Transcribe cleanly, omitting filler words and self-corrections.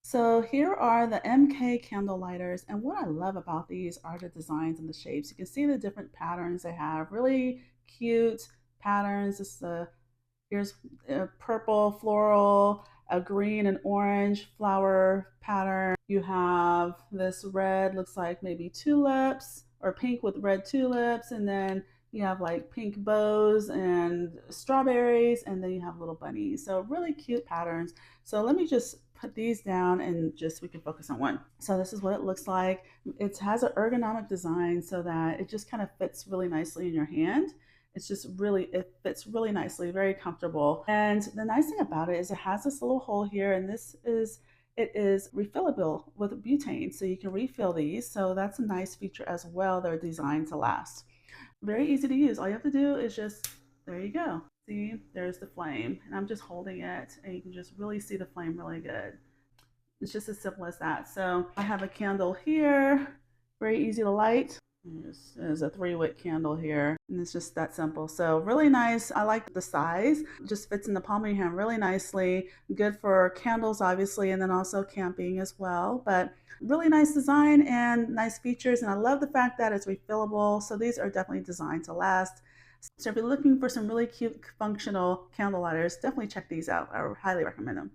So here are the MK candle lighters, and what I love about these are the designs and the shapes. You can see the different patterns they have, really cute patterns. This is here's a purple floral, a green and orange flower pattern. You have this red, looks like maybe tulips, or pink with red tulips, and then you have like pink bows and strawberries, and then you have little bunnies. So really cute patterns. So let me just put these down and just we can focus on one. So this is what it looks like. It has an ergonomic design so that it just kind of fits really nicely in your hand. It's just really, it fits really nicely, very comfortable. And the nice thing about it is it has this little hole here, and it is refillable with butane, so you can refill these. So that's a nice feature as well. They're designed to last. Very easy to use. All you have to do is just, there you go. See, there's the flame, and I'm just holding it, and you can just really see the flame really good. It's just as simple as that. So I have a candle here, very easy to light. There's a 3-wick candle here, and it's just that simple. So really nice. I like the size. It just fits in the palm of your hand really nicely. Good for candles, obviously, and then also camping as well. But really nice design and nice features. And I love the fact that it's refillable. So these are definitely designed to last. So if you're looking for some really cute functional candle lighters, definitely check these out. I highly recommend them.